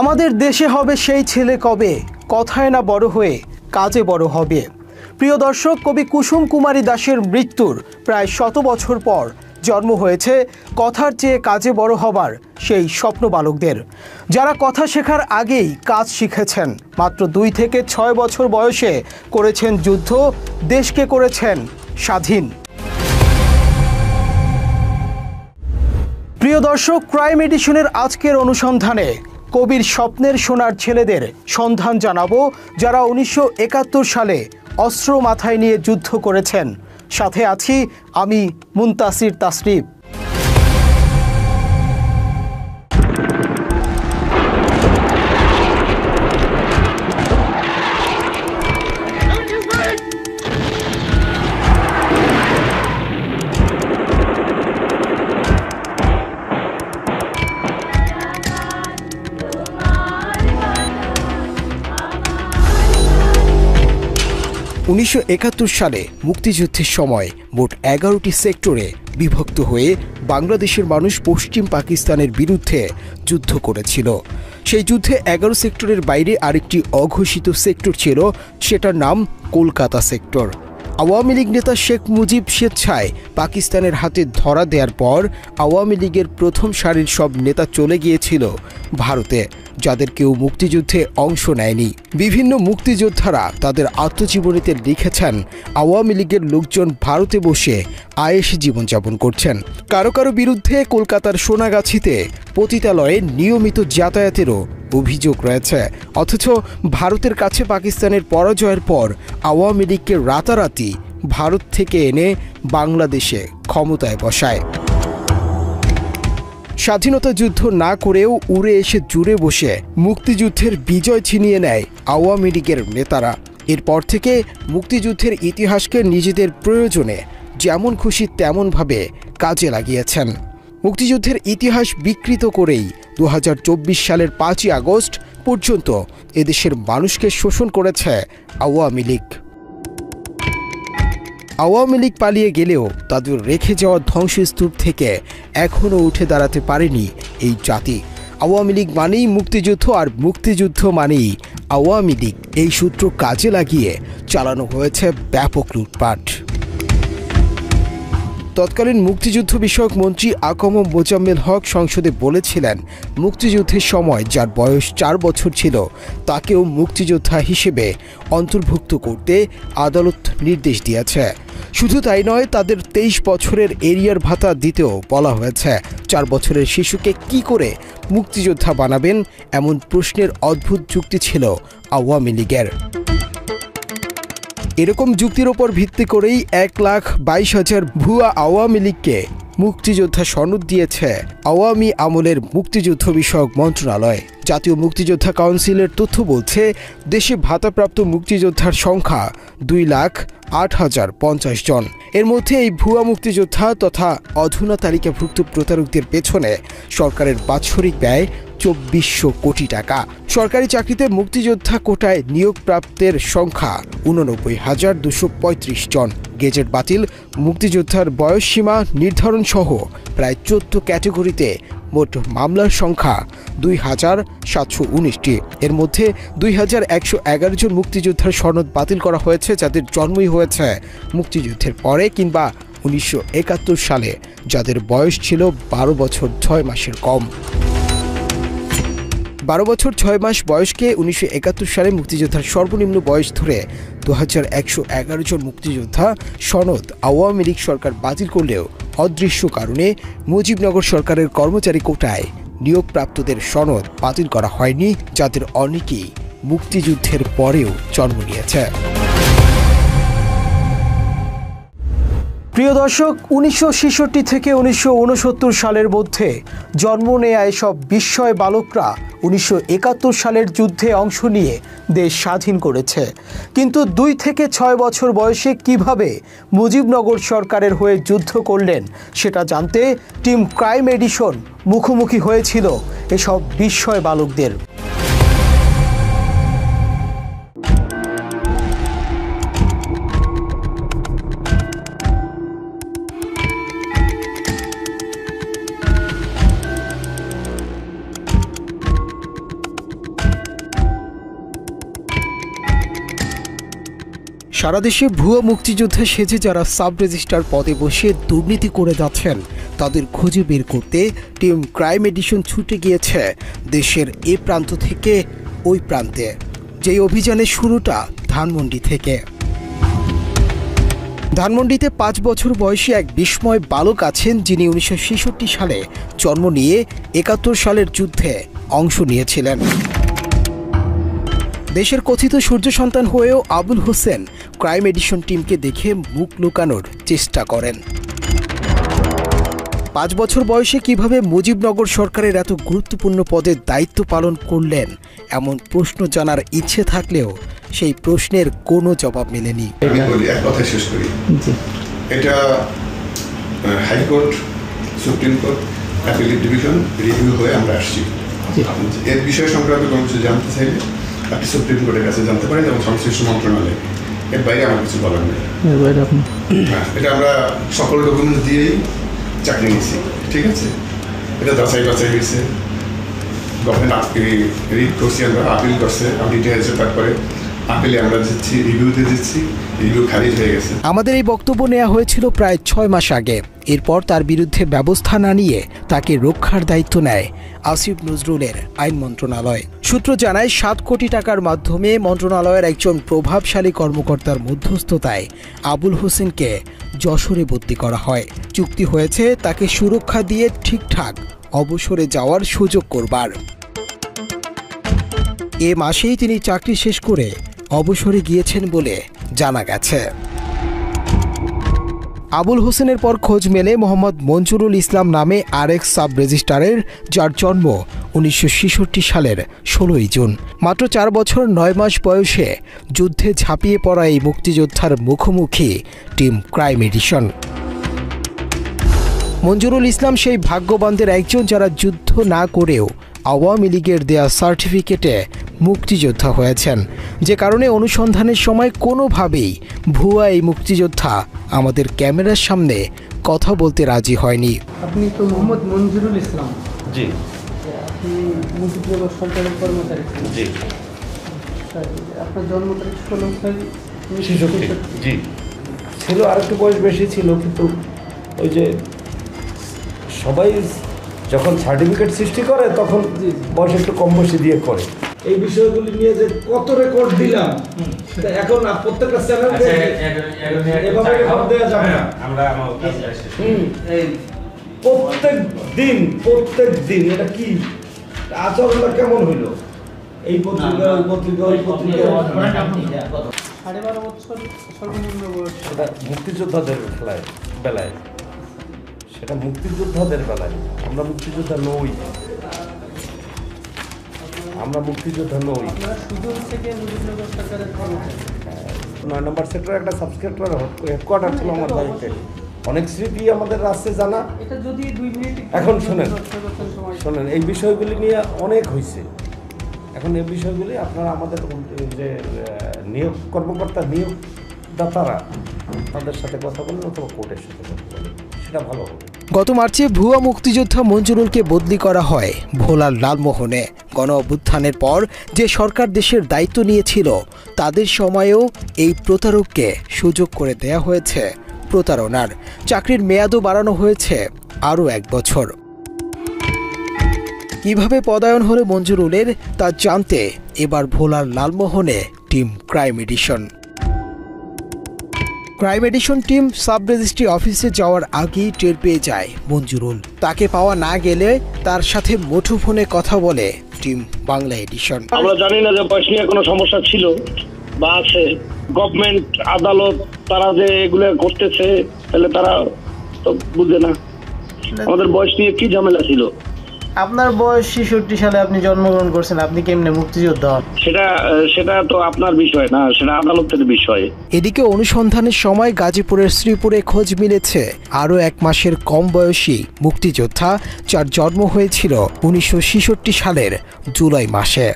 আমাদের দেশে হবে সেই ছেলে কবে, কথায় না বড় হয়ে কাজে বড় হবে। প্রিয় দর্শক, কবি কুসুম কুমারী দাশের মৃত্যুর প্রায় 100 বছর পর জন্ম হয়েছে কথার চেয়ে কাজে বড় হবার সেই স্বপ্ন বালকদের, যারা কথা শেখার আগেই কাজ শিখেছেন। মাত্র 2 থেকে 6 বছর বয়সে করেছেন যুদ্ধ, দেশকে করেছেন স্বাধীন। প্রিয় দর্শক, ক্রাইম এডিশনের আজকের অনুসন্ধানে কবির স্বপ্নের সোনার ছেলেদের সন্ধান জানাবো, যারা 1971 সালে অস্ত্র মাথায় নিয়ে যুদ্ধ করেছেন। সাথে আছি আমি মুনতাসির তাসরিফ। (1971 সালে মুক্তিযুদ্ধের সময় মোট 11টি সেক্টরে বিভক্ত হয়ে বাংলাদেশের মানুষ পশ্চিম পাকিস্তানের বিরুদ্ধে যুদ্ধ করেছিল। সেই যুদ্ধে 11 সেক্টরের বাইরে আরেকটি অঘোষিত সেক্টর ছিল, সেটার নাম কলকাতা সেক্টর। আওয়ামী লীগ নেতা শেখ মুজিব স্বেচ্ছায় পাকিস্তানের হাতে ধরা দেওয়ার পর আওয়ামী লীগের প্রথম সারির সব নেতা চলে গিয়েছিল ভারতে, যাদের কেউ মুক্তিযুদ্ধে অংশ নেয়নি। বিভিন্ন মুক্তিযোদ্ধারা তাদের আত্মজীবনীতে লিখেছেন আওয়ামী লীগের লোকজন ভারতে বসে আয়েশি জীবনযাপন করছেন। কারো কারো বিরুদ্ধে কলকাতার সোনাগাছিতে পতিতালয়ে নিয়মিত যাতায়াতেরও অভিযোগ রয়েছে। অথচ ভারতের কাছে পাকিস্তানের পরাজয়ের পর আওয়ামী লীগকে রাতারাতি ভারত থেকে এনে বাংলাদেশে ক্ষমতায় বসায়। স্বাধীনতা যুদ্ধ না করেও উড়ে এসে জুড়ে বসে মুক্তিযুদ্ধের বিজয় ছিনিয়ে নেয় আওয়ামী লীগের নেতারা। এরপর থেকে মুক্তিযুদ্ধের ইতিহাসকে নিজেদের প্রয়োজনে যেমন খুশি তেমনভাবে কাজে লাগিয়েছেন। মুক্তিযুদ্ধের ইতিহাস বিকৃত করেই 2024 সালের 5ই আগস্ট পর্যন্ত এদেশের মানুষকে শোষণ করেছে আওয়ামী লীগ। আওয়ামী লীগ পালিয়ে গেলেও তাদের রেখে যাওয়া ধ্বংসস্তূপ থেকে এখনও উঠে দাঁড়াতে পারেনি এই জাতি। আওয়ামী লীগ মানেই মুক্তিযুদ্ধ, আর মুক্তিযুদ্ধ মানেই আওয়ামী লীগ। এই সূত্র কাজে লাগিয়ে চালানো হয়েছে ব্যাপক লুটপাট। তৎকালীন মুক্তিযুদ্ধ বিষয়ক মন্ত্রী আকম মোজাম্মেল হক সংসদে বলেছিলেন, মুক্তিযুদ্ধের সময় যার বয়স 4 বছর ছিল তাকেও মুক্তিযোদ্ধা হিসেবে অন্তর্ভুক্ত করতে আদালত নির্দেশ দিয়েছে। শুধু তাই নয়, তাদের 23 বছরের এরিয়ার ভাতা দিতেও বলা হয়েছে। 4 বছরের শিশুকে কি করে মুক্তিযোদ্ধা বানাবেন, এমন প্রশ্নের অদ্ভুত যুক্তি ছিল আওয়ামী লীগের। এরকম যুক্তির ওপর ভিত্তি করেই 1,22,000 ভুয়া আওয়ামী লীগকে মুক্তিযোদ্ধা সনদ দিয়েছে আওয়ামী আমলের মুক্তিযুদ্ধ বিষয়ক মন্ত্রণালয়। জাতীয় মুক্তিযোদ্ধা কাউন্সিলের তথ্য বলছে, দেশে ভাতাপ্রাপ্ত মুক্তিযোদ্ধার সংখ্যা 2,08,050 জন। এর মধ্যে এই ভুয়া মুক্তিযোদ্ধা তথা অধুনা তালিকাভুক্ত প্রতারকদের পেছনে সরকারের বাৎসরিক ব্যয় 2400 কোটি টাকা। সরকারি চাকরিতে মুক্তিযোদ্ধা কোটায় নিয়োগপ্রাপ্তের সংখ্যা 89,235 জন। গেজেট বাতিল, মুক্তিযোদ্ধার বয়সসীমা নির্ধারণ সহ প্রায় 14 ক্যাটাগরিতে মোট মামলার সংখ্যা 2,719টি। এর মধ্যে 2,111 জন মুক্তিযোদ্ধার সনদ বাতিল করা হয়েছে, যাদের জন্মই হয়েছে মুক্তিযুদ্ধের পরে কিংবা 1971 সালে, যাদের বয়স ছিল 12 বছর 6 মাসের কম। 12 বছর 6 মাস বয়সকে 1971 সালে মুক্তিযোদ্ধার সর্বনিম্ন বয়স ধরে 2,111 জন মুক্তিযোদ্ধা সনদ আওয়ামী লীগ সরকার বাতিল করলেও অদৃশ্য কারণে মুজিবনগর সরকারের কর্মচারী কোটায় নিয়োগপ্রাপ্তদের সনদ বাতিল করা হয়নি, যাদের অনেকেই মুক্তিযুদ্ধের পরেও জন্ম নিয়েছে। প্রিয় দর্শক, 1966 থেকে 1969 সালের মধ্যে জন্ম নেয়া এসব বিস্ময় বালকরা 1971 সালের যুদ্ধে অংশ নিয়ে দেশ স্বাধীন করেছে। কিন্তু 2 থেকে 6 বছর বয়সে কিভাবে মুজিবনগর সরকারের হয়ে যুদ্ধ করলেন, সেটা জানতে টিম ক্রাইম এডিশন মুখোমুখি হয়েছিল এসব বিস্ময় বালকদের। সারা দেশে ভুয়া মুক্তিযোদ্ধা সেজে যারা সাব রেজিস্ট্রার পদে বসে দুর্নীতি করে যাচ্ছেন তাদের খুঁজে বের করতে টিম ক্রাইম এডিশন ছুটে গিয়েছে দেশের এ প্রান্ত থেকে ওই প্রান্তে। যেই অভিযানের শুরুটা ধানমন্ডি থেকে। ধানমন্ডিতে 5 বছর বয়সী এক বিস্ময় বালক আছেন যিনি 1966 সালে জন্ম নিয়ে 71 সালের যুদ্ধে অংশ নিয়েছিলেন। দেশের কথিত সূর্য সন্তান হয়েও আবুল হোসেন ক্রাইম এডিশন টিমকে দেখে মুখ লুকানোর চেষ্টা করেন। 5 বছর বয়সে কিভাবে মুজিবনগর সরকারের এত গুরুত্বপূর্ণ পদের দায়িত্ব পালন করলেন এমন প্রশ্ন জানার ইচ্ছে থাকলেও সেই প্রশ্নের কোনো জবাব মেলেনি। আমি বলি এক কথা শেষ করি, এটা high court, supreme court, appellate division review হয়ে আমরা আসছি। এর বিষয় সংক্রান্ত কোনো কিছু জানতে চাইলে আপনি সুপ্রিম কোর্টের কাছে জানতে পারেন এবং সংশ্লিষ্ট মন্ত্রণালয়। এর বাইরে আমার কিছু বলার নেই। এটা আমরা সকল ডকুমেন্ট দিয়েই চাকরি নিয়েছি, ঠিক আছে? এটা যাচাই বাছাই হয়েছে, গভর্নমেন্ট রিড করছি, আমরা আপিল করছে, আমি ডিটেলসে তারপরে আপিলে আমরা দিচ্ছি, রিভিউতে দিচ্ছি, রিভিউ খারিজ হয়ে গেছে। আমাদের এই বক্তব্য নেওয়া হয়েছিল প্রায় 6 মাস আগে। এরপর তার বিরুদ্ধে ব্যবস্থা না নিয়ে তাকে রক্ষার দায়িত্ব নেয় আসিফ নজরুলের আইন মন্ত্রণালয়। সূত্র জানায় 7 কোটি টাকার মাধ্যমে মন্ত্রণালয়ের একজন প্রভাবশালী কর্মকর্তার মধ্যস্থতায় আবুল হোসেনকে যশোরে বদলি করা হয়। চুক্তি হয়েছে তাকে সুরক্ষা দিয়ে ঠিকঠাক অবসরে যাওয়ার সুযোগ করবার। এ মাসেই তিনি চাকরি শেষ করে অবসরে গিয়েছেন বলে জানা গেছে। আবুল হোসেনের পর খোঁজ মেলে মোহাম্মদ মঞ্জুরুল ইসলাম নামে আরেক সাব রেজিস্ট্রারের, যার জন্ম 1966 সালের 16 জুন। মাত্র 4 বছর 9 মাস বয়সে যুদ্ধে ঝাঁপিয়ে পড়া এই মুক্তিযোদ্ধার মুখোমুখি টিম ক্রাইম এডিশন। মঞ্জুরুল ইসলাম সেই ভাগ্যবানদের একজন যারা যুদ্ধ না করেও আওয়ামী লীগের দেয়া সার্টিফিকেটে মুক্তিযোদ্ধা হয়েছেন, যে কারণে অনুসন্ধানের সময় কোনোভাবেই ভুয়া এই মুক্তিযোদ্ধা আমাদের ক্যামেরার সামনে কথা বলতে রাজি হয়নি। আপনি তো মোহাম্মদ মঞ্জুরুল ইসলাম? জি। আপনি মুজিবনগর সরকারের কর্মচারী? জি। আপনার জন্ম তারিখ 16 জি। ছিল, আর একটু বয়স বেশি ছিল, কিন্তু ওই যে সবাই যখন সার্টিফিকেট সৃষ্টি করে তখন বয়স একটু কম বেশি দিয়ে করে। এই বিষয়গুলি নিয়ে যে কত রেকর্ড দিলাম, এখন প্রত্যেকটা চ্যানেল এভাবে রেকর্ড দেওয়া যাবে না। প্রত্যেক দিন এটা কি আচরণটা কেমন হইলো, এই পত্রিকা ওই পত্রিকা ওই পত্রিকা। 12.5 বছর সর্বনিম্ন বয়স। সেটা মুক্তিযোদ্ধাদের বেলায়, সেটা মুক্তিযোদ্ধাদের বেলায়। আমরা মুক্তিযোদ্ধা নই, আমরা মুক্তিযোদ্ধা নই। সুদূর থেকে মুজিবনগর সরকারের কর্মচারী। 9 নম্বর সেক্টরে একটা সাবসেক্টর হেডকোয়ার্টার ছিল আমার বাড়িতে। অনেক স্মৃতি আমাদের রাস্তায় জানা। এটা যদি 2 মিনিট এখন শোনেন, এই বিষয়গুলি নিয়ে অনেক হয়েছে। এখন এই বিষয়গুলি আপনারা আমাদের যে নিয়োগ কর্মকর্তা, নিয়োগদাতারা, তাদের সাথে কথা বলেন অথবা কোর্টের সাথে কথা বলেন, সেটা ভালো হবে। গত মার্চে ভুয়া মুক্তিযোদ্ধা মঞ্জুরুলকে বদলি করা হয় ভোলার লালমোহনে। গণ অভ্যুত্থানের পর যে সরকার দেশের দায়িত্ব নিয়েছিল তাদের সময়েও এই প্রতারককে সুযোগ করে দেয়া হয়েছে প্রতারণার। চাকরির মেয়াদও বাড়ানো হয়েছে আরও 1 বছর। কিভাবে পদায়ন হলো মঞ্জুরুলের তা জানতে এবার ভোলার লালমোহনে team crime edition. Crime edition team sub registry অফিসে যাওয়ার আগেই টের পেয়ে যায় মঞ্জুরুল। তাকে পাওয়া না গেলে তার সাথে মুঠোফোনে কথা বলে টিম বাংলা এডিশন। আমরা জানি না যে বয়স নিয়ে কোনো সমস্যা ছিল বা আছে। গভর্নমেন্ট, আদালত, তারা যে এগুলো করতেছে, তাহলে তারা তো বুঝে না আমাদের বয়স নিয়ে কি ঝামেলা ছিল। আপনার বয়স 66 সালে আপনি জন্মগ্রহণ করছেন, আপনি কেমনে মুক্তিযোদ্ধা হন? সেটা তো আপনার বিষয় না, সেটা আদালতের বিষয়। এদিকে অনুসন্ধানের সময় গাজীপুরের শ্রীপুরে খোঁজ মিলেছে আরও 1 মাসের কম বয়সী মুক্তিযোদ্ধা, যার জন্ম হয়েছিল 1966 সালের জুলাই মাসে।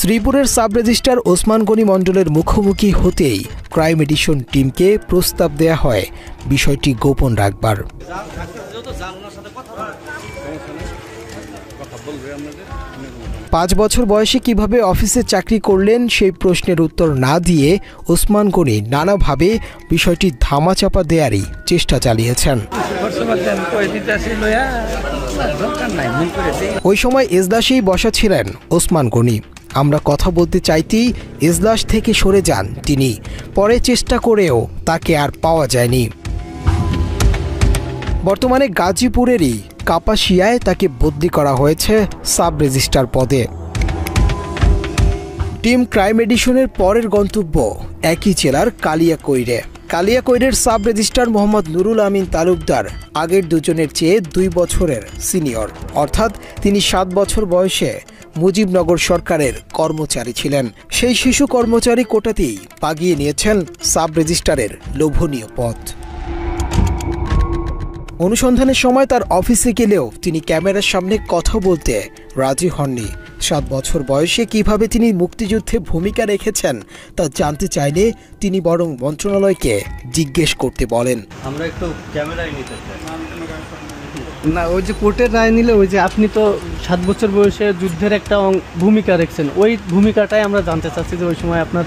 শ্রীপুরের সাব রেজিস্ট্রার ওসমান গনি মণ্ডলের মুখোমুখি হতেই ক্রাইম এডিশন টিমকে প্রস্তাব দেয়া হয় বিষয়টি গোপন রাখবার। 5 বছর বয়সে কিভাবে অফিসে চাকরি করলেন সেই প্রশ্নের উত্তর না দিয়ে ওসমান গনি নানাভাবে বিষয়টি ধামাচাপা দেয়ারই চেষ্টা চালিয়েছেন। ওই সময় এজলাসেই বসা ছিলেন ওসমান গনি। আমরা কথা বলতে চাইতেই এজলাস থেকে সরে যান তিনি। পরে চেষ্টা করেও তাকে আর পাওয়া যায়নি। বর্তমানে গাজীপুরেরই কাপাসিয়ায় তাকে বদলি করা হয়েছে সাব রেজিস্ট্রার পদে। টিম ক্রাইম এডিশনের পরের গন্তব্য একই জেলার কালিয়াকৈরে। কালিয়াকৈরের সাব রেজিস্ট্রার মোহাম্মদ নুরুল আমিন তালুকদার আগের দুজনের চেয়ে 2 বছরের সিনিয়র, অর্থাৎ তিনি 7 বছর বয়সে মুজিবনগর সরকারের কর্মচারী ছিলেন। সেই শিশু কর্মচারী কোটাতেই পাগিয়ে নিয়েছেন সাব রেজিস্ট্রারের লোভনীয় পদ। অনুসন্ধানের সময় তার অফিসে গেলেও তিনি ক্যামেরার সামনে কথা বলতে রাজি হননি। 7 বছর বয়সে কিভাবে তিনি মুক্তিযুদ্ধে ভূমিকা রেখেছেন তা জানতে চাইলে তিনি বরং মন্ত্রণালয়কে জিজ্ঞেস করতে বলেন। আমরা একটু ক্যামেরায় নিতে চাই না, ওই যে কোর্টের রায় নিলে ওই যে আপনি তো 7 বছর বয়সে যুদ্ধের একটা ভূমিকা রেখেছেন, ওই ভূমিকাটাই আমরা জানতে চাচ্ছি যে ওই সময় আপনার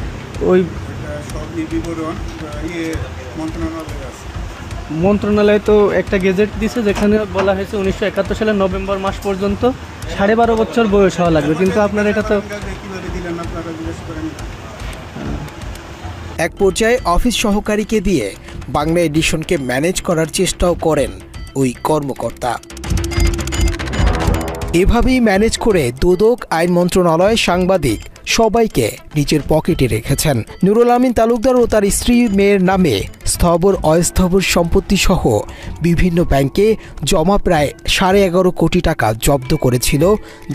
ওই বিবরণ মন্ত্রণালয় তো একটা গেজেট দিয়েছে যেখানে বলা হয়েছে 1971 সালের নভেম্বর মাস পর্যন্ত 12.5 বছর বয়স হওয়া লাগবে, কিন্তু আপনার এটা তো এক পর্যায়ে অফিস সহকারীকে দিয়ে বাংলা এডিশনকে ম্যানেজ করার চেষ্টাও করেন ওই কর্মকর্তা। এভাবেই ম্যানেজ করে দুদক, আইন মন্ত্রণালয়, সাংবাদিক সবাইকে নিজের পকেটে রেখেছেন। নুরুল আমিন তালুকদার ও তার স্ত্রী মেয়ের নামে স্থবর অস্থাবর সম্পত্তি সহ বিভিন্ন ব্যাংকে জমা প্রায় 11.5 কোটি টাকা জব্দ করেছিল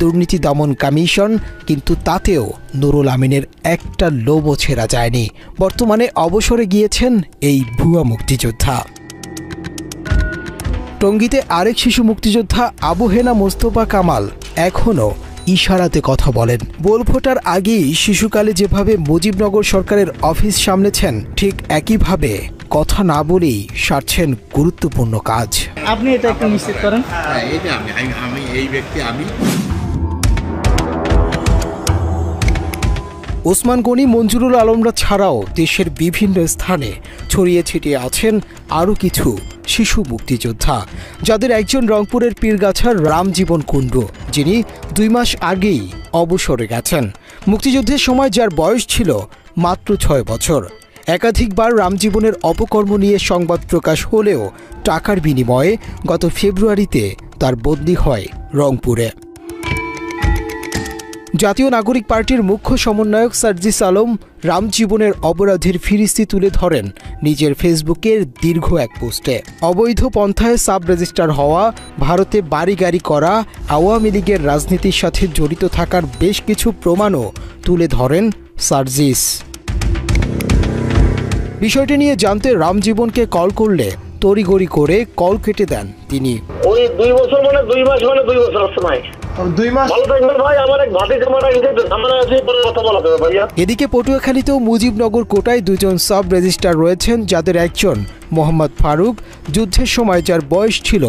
দুর্নীতি দমন কমিশন, কিন্তু তাতেও নুরুল আমিনের একটা লোভও ছেড়া যায়নি। বর্তমানে অবসরে গিয়েছেন এই ভুয়া মুক্তিযোদ্ধা। টঙ্গীতে আরেক শিশু মুক্তিযোদ্ধা আবু হেনা মোস্তফা কামাল এখনও ইশারাতে কথা বলেন। বোল ফোটার আগেই শিশুকালে যেভাবে মুজিবনগর সরকারের অফিস সামলেছেন, ঠিক একইভাবে কথা না বলেই সারছেন গুরুত্বপূর্ণ কাজ। আপনি এটা একটু নিশ্চিত করেন। আমি এই ব্যক্তি আমি। ওসমান গনি, মঞ্জুরুল আলমরা ছাড়াও দেশের বিভিন্ন স্থানে ছড়িয়ে ছিটিয়ে আছেন আরও কিছু শিশু মুক্তিযোদ্ধা, যাদের একজন রংপুরের পীরগাছার রামজীবন কুণ্ডু, যিনি 2 মাস আগেই অবসরে গেছেন। মুক্তিযুদ্ধের সময় যার বয়স ছিল মাত্র 6 বছর। একাধিকবার রামজীবনের অপকর্ম নিয়ে সংবাদ প্রকাশ হলেও টাকার বিনিময়ে গত ফেব্রুয়ারিতে তার বদলি হয় রংপুরে। জাতীয় নাগরিক পার্টির মুখ্য সমন্বয়ক সার্জিস আলম রামজীবনের অপরাধের ফিরিস্তি তুলে ধরেন নিজের ফেসবুকের দীর্ঘ এক পোস্টে। অবৈধ পন্থায় সাব রেজিস্ট্রার হওয়া, ভারতে বাড়ি গাড়ি করা, আওয়ামী লীগের রাজনীতির সাথে জড়িত থাকার বেশ কিছু প্রমাণও তুলে ধরেন সার্জিস। বিষয়টি নিয়ে জানতে রামজীবনকে কল করলে তড়িগড়ি করে কল কেটে দেন তিনি। ওই 2 বছর মানে 2 মাস মানে 2 বছর আসছে ভাই। 2 মাস ভালো থাকবেন ভাই, আমার এক ভাতিজা মারা গেছে, ঝামেলা আছে, পরে কথা বলা যাবে ভাইয়া। এদিকে পটুয়াখালীতেও মুজিবনগর কোটায় 2 জন সাব রেজিস্ট্রার রয়েছেন, যাদের একজন মোহাম্মদ ফারুক, যুদ্ধের সময় যার বয়স ছিল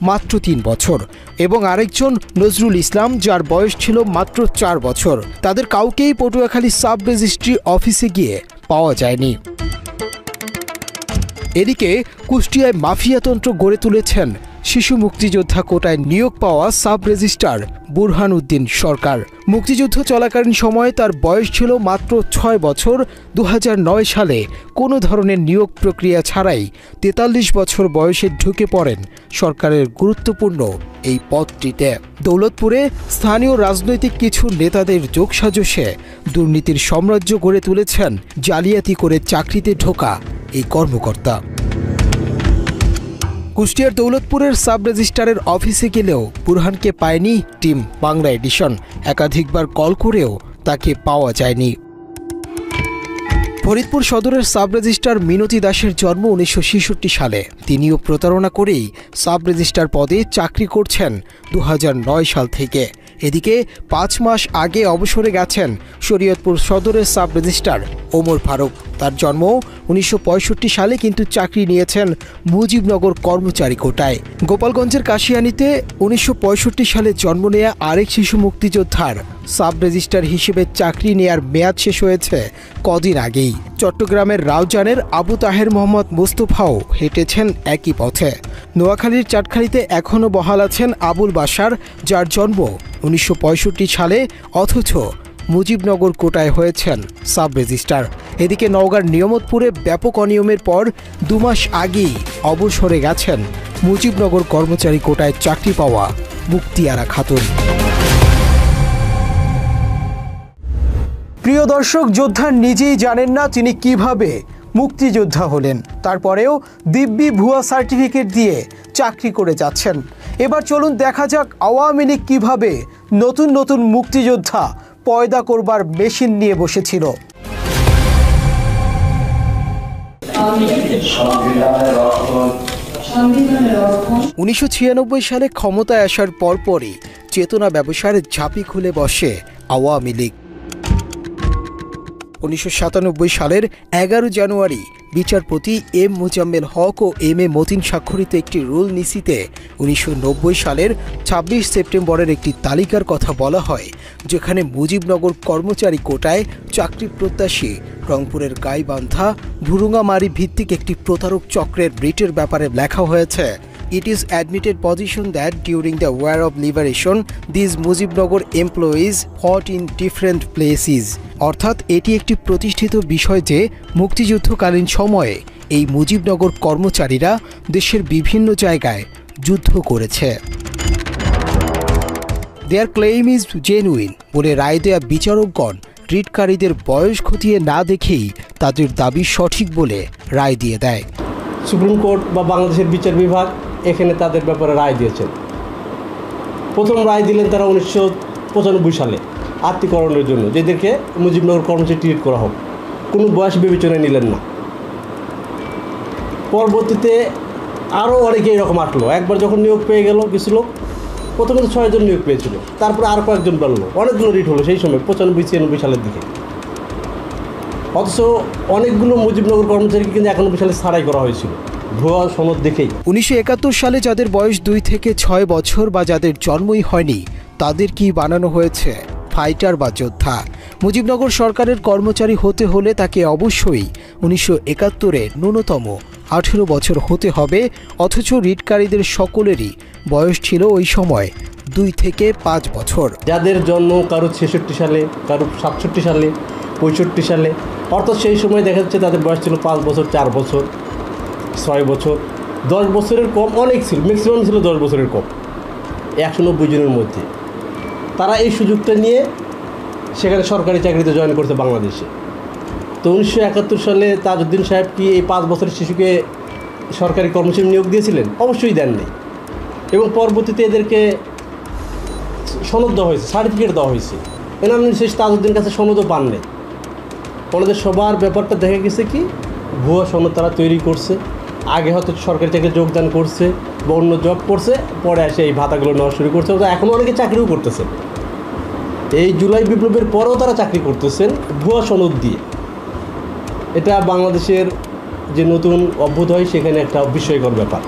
মাত্র 3 বছর, এবং আরেকজন নজরুল ইসলাম, যার বয়স ছিল মাত্র 4 বছর। তাদের কাউকেই পটুয়াখালী সাব রেজিস্ট্রি অফিসে গিয়ে পাওয়া যায়নি। এদিকে কুষ্টিয়ায় মাফিয়াতন্ত্র গড়ে তুলেছেন শিশু মুক্তিযোদ্ধা কোটায় নিয়োগ পাওয়া সাব রেজিস্ট্রার বুরহান উদ্দিন সরকার। মুক্তিযুদ্ধ চলাকালীন সময়ে তার বয়স ছিল মাত্র 6 বছর। 2009 সালে কোনো ধরনের নিয়োগ প্রক্রিয়া ছাড়াই 43 বছর বয়সে ঢুকে পড়েন সরকারের গুরুত্বপূর্ণ এই পদটিতে। দৌলতপুরে স্থানীয় রাজনৈতিক কিছু নেতাদের যোগসাজশে দুর্নীতির সাম্রাজ্য গড়ে তুলেছেন জালিয়াতি করে চাকরিতে ঢোকা এই কর্মকর্তা। কুষ্টিয়ার দৌলতপুরের সাব রেজিস্ট্রারের অফিসে গেলেও বুরহানকে পায়নি টিম বাংলা এডিশন। একাধিকবার কল করেও তাকে পাওয়া যায়নি। ফরিদপুর সদরের সাব রেজিস্ট্রার মিনতি দাসের জন্ম 1966 সালে। তিনিও প্রতারণা করেই সাব রেজিস্ট্রার পদে চাকরি করছেন 2009 সাল থেকে। এদিকে 5 মাস আগে অবসরে গেছেন শরীয়তপুর সদরের সাব রেজিস্ট্রার ওমর ফারুক। তার জন্ম 1965 সালে কিন্তু চাকরি নিয়েছেন মুজিবনগর কর্মচারী কোটায়। গোপালগঞ্জের কাশিয়ানীতে 1965 সালে জন্ম নেয়া আরেক শিশু মুক্তিযোদ্ধার সাব রেজিস্ট্রার হিসেবে চাকরি নেয়ার মেয়াদ শেষ হয়েছে কদিন আগেই। চট্টগ্রামের রাউজানের আবু তাহের মোহাম্মদ মোস্তফাও হেঁটেছেন একই পথে। নোয়াখালীর চাটখালীতে এখনও বহাল আছেন আবুল বাশার, যার জন্ম 1965 সালে, অথচ মুজিবনগর কোটায় হয়েছেন সাব রেজিস্ট্রার। এদিকে নওগাঁর নিয়ামতপুরে ব্যাপক অনিয়মের পর 2 মাস আগেই অবসরে গেছেন মুজিবনগর কর্মচারী কোটায় চাকরি পাওয়া মুক্তিয়ারা খাতুন। প্রিয় দর্শক, যোদ্ধা নিজেই জানেন না তিনি কিভাবে মুক্তিযোদ্ধা হলেন, তারপরেও দিব্যি ভুয়া সার্টিফিকেট দিয়ে চাকরি করে যাচ্ছেন। এবার চলুন দেখা যাক আওয়ামী লীগ কীভাবে নতুন নতুন মুক্তিযোদ্ধা পয়দা করবার মেশিন নিয়ে বসেছিল। 1996 সালে ক্ষমতায় আসার পরপরই চেতনা ব্যবসার ঝাঁপি খুলে বসে আওয়ামী লীগ। 1997 সালের 11 জানুয়ারি বিচারপতি M Mozammel Haque O M A Matin স্বাক্ষরিত একটি রুল নিসিতে 1990 সালের 26 সেপ্টেম্বরের একটি তালিকার কথা বলা হয়, যেখানে মুজিবনগর কর্মচারী কোটায় চাকরি প্রত্যাশী রংপুরের গাইবান্ধা ভুরুঙ্গামারি ভিত্তিক একটি প্রতারক চক্রের ব্রিটের ব্যাপারে লেখা হয়েছে, It is admitted position that during the war of liberation, these Mujibnagar employees fought in different places. অর্থাৎ এটি একটি প্রতিষ্ঠিত বিষয় যে মুক্তিযুদ্ধকালীন সময়ে এই মুজিবনগর কর্মচারীরা দেশের বিভিন্ন জায়গায় যুদ্ধ করেছে। Their claim is genuine বলে রায় দেয়া বিচারকগণ রিটকারীদের বয়স খতিয়ে না দেখেই তাদের দাবি সঠিক বলে রায় দিয়ে দেয়। সুপ্রিম কোর্ট বা বাংলাদেশের বিচার বিভাগ এখানে তাদের ব্যাপারে রায় দিয়েছেন। প্রথম রায় দিলেন তারা 1995 সালে আত্মীকরণের জন্য, যেদেরকে মুজিবনগর কর্মচারী ট্রিট করা হোক, কোনো বয়স বিবেচনায় নিলেন না। পরবর্তীতে আরও অনেকে এরকম আসলো। একবার যখন নিয়োগ পেয়ে গেল কিছু লোক, প্রথমে তো 6 জন নিয়োগ পেয়েছিল, তারপরে আরও কয়েকজন বাড়লো, অনেকগুলো রিট হলো সেই সময় 95-96 সালের দিকে। অথচ অনেকগুলো মুজিবনগর কর্মচারীকে কিন্তু 91 সালে ছাড়াই করা হয়েছিল ভুয়া সনদ দেখেই। 1971 সালে যাদের বয়স 2 থেকে 6 বছর বা যাদের জন্মই হয়নি তাদের কি বানানো হয়েছে ফাইটার বা যোদ্ধা। মুজিবনগর সরকারের কর্মচারী হতে হলে তাকে অবশ্যই 1971-এ ন্যূনতম 18 বছর হতে হবে, অথচ রিটকারীদের সকলেরই বয়স ছিল ওই সময় 2 থেকে 5 বছর। যাদের জন্ম কারো 66 সালে, কারো 67 সালে, 65 সালে, অর্থাৎ সেই সময় দেখা যাচ্ছে তাদের বয়স ছিল 5 বছর, 4 বছর, 6 বছর, 10 বছরের কম অনেক ছিল, ম্যাক্সিমাম ছিল 10 বছরের কম, 190 জনের মধ্যে। তারা এই সুযোগটা নিয়ে সেখানে সরকারি চাকরিতে জয়েন করছে বাংলাদেশে। তো 1971 সালে তাজউদ্দিন সাহেব কি এই 5 বছরের শিশুকে সরকারি কর্মচারী নিয়োগ দিয়েছিলেন? অবশ্যই দেননি। এবং পরবর্তীতে এদেরকে সনদ দেওয়া হয়েছে, সার্টিফিকেট দেওয়া হয়েছে, এনাম শেষ তাজউদ্দিন কাছে সনদও পান নেই। ওনাদের সবার ব্যাপারটা দেখা গেছে কি ভুয়া সনদ তারা তৈরি করছে। আগে হয়তো সরকারি চাকরি যোগদান করছে বা অন্য জব করছে, পরে এসে এই ভাতাগুলো নেওয়া শুরু করছে। এখনও অনেকে চাকরিও করতেছে। এই জুলাই বিপ্লবের পরেও তারা চাকরি করতেছেন ভুয়া সনদ দিয়ে। এটা বাংলাদেশের যে নতুন অভ্যুদয় সেখানে একটা বিস্ময়কর ব্যাপার,